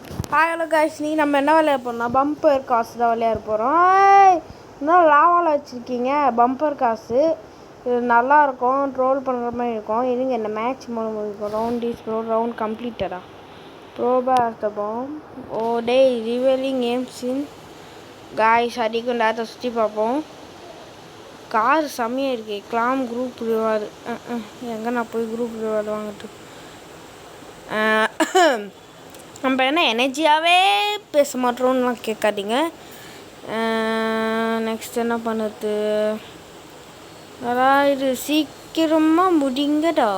Hello guys, நீ நம்ம என்ன விளையாட போகிறோம்னா பம்பர் காசு தான் விளையாட போகிறோம். இன்னும் லாவால் வச்சுருக்கீங்க பம்பர் காசு. இது நல்லாயிருக்கும், ட்ரோல் பண்ணுற மாதிரி இருக்கும். இதுங்க இந்த மேட்ச் மூலம் இருக்கும். ரவுண்ட் இஸ் ப்ரோ ரவுண்ட் கம்ப்ளீட்டடா ப்ரோபாத்தப்போம். ஓ டே ரிவலிங் கேம்ஸ் இன் காய்ஸ் அடிக்கும் டேட்டை சுற்றி பார்ப்போம். கார் செம்மையாக இருக்கு. Claim group reward. எங்கே நான் போய் குரூப் ரிவார்டு வாங்கிட்டு நம்ம என்ன எனர்ஜியாகவே பேச மாட்டோம்லாம் கேட்காதீங்க. நெக்ஸ்ட் என்ன பண்ணுறது? அதான் இது சீக்கிரமாக முடிங்கடா.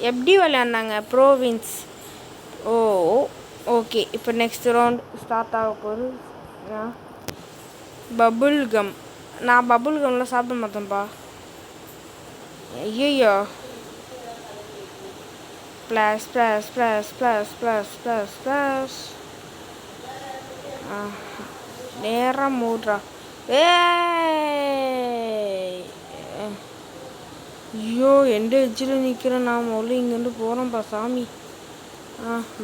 எப்படி விளையாண்டாங்க ப்ரோவின்ஸ்? ஓ ஓகே, இப்போ நெக்ஸ்ட் ரவுண்ட் ஸ்டார்ட் ஆக போகுது. Bubble come. நான் பபுள் கம்லாம் சாப்பிட மாட்டேன்ப்பா. ஐயோ, plus plus plus plus plus plus plus நேரம் மூடுறா. ஐயோ, எந்த எஜ்ஜில் நிற்கிறேன் நான். முதல்ல இங்கேருந்து போகிறேன்ப்பா சாமி.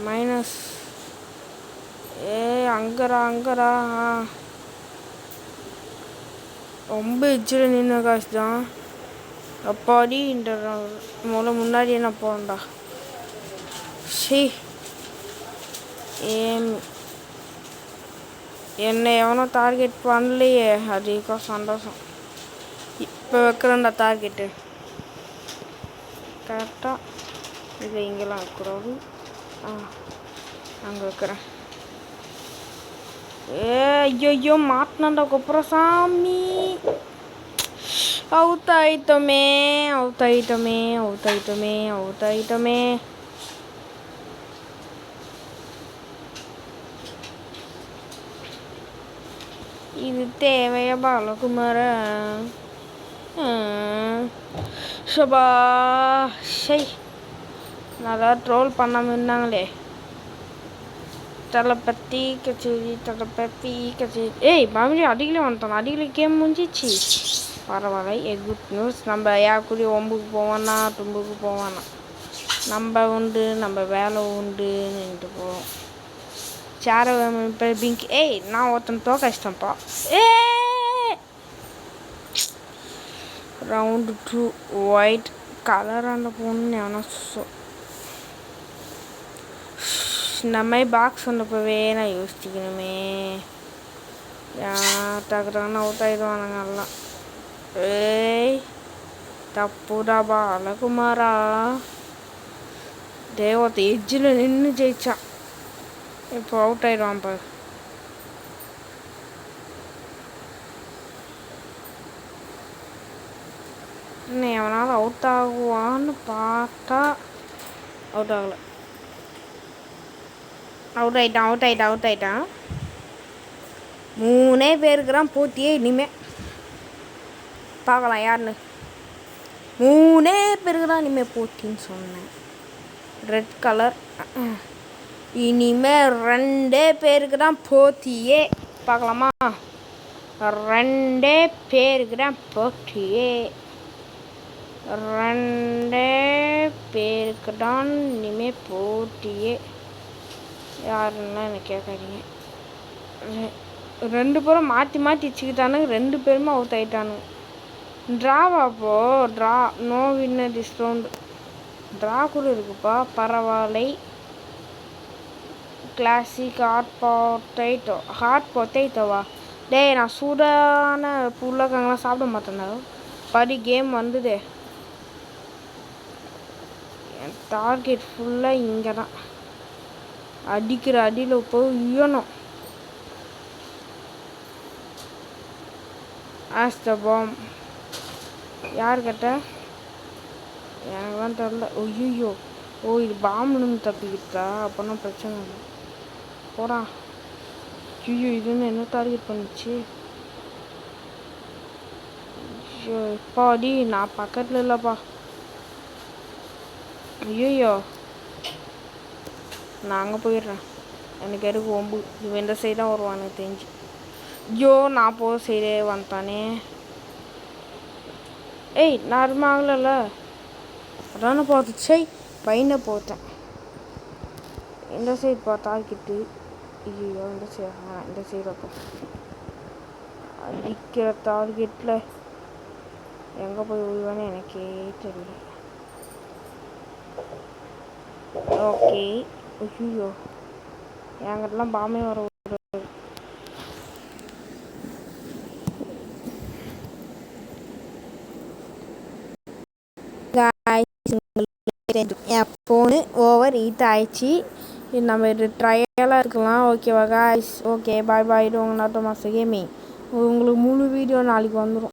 மைனஸ். அங்கரா அங்கரா. ரொம்ப எஜ்ஜில் நின்று காசு தான். அப்பாடி இந்த முதல்ல முன்னாடி என்ன போகிறேன்டா. என்னை எவனோ டார்கெட் பண்ணலையே, அதிகம் சந்தோஷம். இப்போ வைக்கிறேன்டா டார்கெட்டு கரெக்டாக. இது இங்கெல்லாம் வைக்கிறோம். அங்கே வைக்கிறேன். ஐயோ மாட்டினாண்டா கொப்புறம் சாமி. அவுத்தாயிட்டோமே அவுத்தாயிட்டோமே அவுத்தாயிட்டோமே அவுத்தாயிட்டோமே. இது தேவையா பாலகுமார? ஷபா ஷை, நல்லா ட்ரோல் பண்ணாமல் இருந்தாங்களே. தளபதி கச்சேரி தளபதி கச்சேரி. மறுபடியும் அடிக்கலே வந்துட்டோம். அடிக்கலே கேம் முடிஞ்சிச்சு. பரவாயில்ல, குட் நியூஸ். நம்ம யாருக்குரிய ஒம்புக்கு போவோன்னா தும்புக்கு போவானா. நம்ம உண்டு, நம்ம வேலை உண்டுன்னுட்டு போவோம். சேர பிங்க். நான் ஒருத்தன் தோக்க கஷ்டம்ப்பா. ரவுண்டு 2 ஒயிட் கலரான பொண்ணு எவனா இந்த மாதிரி பாக்ஸ் வந்தப்பவே நான் யோசிச்சுக்கணுமே. டக்குறான்னு அவுட் ஆகிடுவானுங்க எல்லாம். தப்புடா பாலகுமாரா. தேவத்தை எஜ்ஜில் நின்று ஜெயிச்சான். இப்போ அவுட் ஆயிடுவான் பாரு. இன்னும் எவனாலும் அவுட் ஆகுவான்னு பார்த்தா அவுட் ஆகலை. அவுட் ஆயிட்டான். 3 பேருக்குறான் போட்டியே. இனிமே பார்க்கலாம் யாருன்னு. 3 பேருக்கு தான் இனிமேல் போட்டின்னு சொன்னேன். Red colour. இனிமேல் 2 பேருக்கு தான் போட்டியே. பார்க்கலாமா? 2 பேருக்கு தான் போட்டியே. 2 பேருக்கு தான் இனிமேல் போட்டியே. யாருன்னா எனக்கு கேட்காதீங்க. 2 பேரும் மாற்றி மாற்றி வச்சுக்கிட்டானுங்க. 2 பேருமே அவுட் ஆகிட்டானுங்க. ட்ராவாப்போ draw. No winner this round. Draw கூட இருக்குப்பா, பரவாயில்லை. கிளாசிக் ஹாட் பொட்டேட்டோவா? டேய், நான் சூடான புள்ளக்காங்கலாம் சாப்பிட மாட்டேன்டா. படி கேம் வந்ததே. என் டார்கெட் ஃபுல்லாக இங்கே தான். அடிக்கிற அடியில் போய் உயணும். ஆஸ் த பாம். யார் கேட்ட? எனக்குலாம் தெரில. ஐயோ, இது பாம்புன்னு தப்பிக்கிட்டா. அப்போனா பிரச்சனை இல்லை. போடா. ஐயோ, இதுன்னு என்ன டார்கெட் பண்ணிச்சு? ஐயோ இப்பாடி, நான் பக்கத்தில் இல்லைப்பா. ஐயோ, நான் அங்கே போயிடுறேன். எனக்கு எதுக்கு ஒம்பு? இவன் இந்த சைடு தான் வருவான் எனக்கு தெரிஞ்சு. ஐயோ, நான் போகிற சைடே வந்துட்டானே. நார்மல் ஆகலைல்ல. அதானே பார்த்துச்சே பையனை போட்டேன். இந்த சைடு டார்கெட்டு. ஐயோ இந்த சைடு இந்த சைடு அடிக்கிற டார்கெட்டில் எங்கே போய் விழுவேன்னு எனக்கே தெரியல. ஓகே. ஐயோ என்கிட்டலாம் பாமே வர என் ஃபோனு ஓவர் ஹீட் ஆயிடுச்சு. நம்ம இது ட்ரையலாக இருக்கலாம். ஓகேவா காய்ஸ்? ஓகே பாய் பாய். டோங்க நாட்டோ மாஸ்டர் கேமிங். உங்களுக்கு முழு வீடியோ நாளைக்கு வந்துடும்.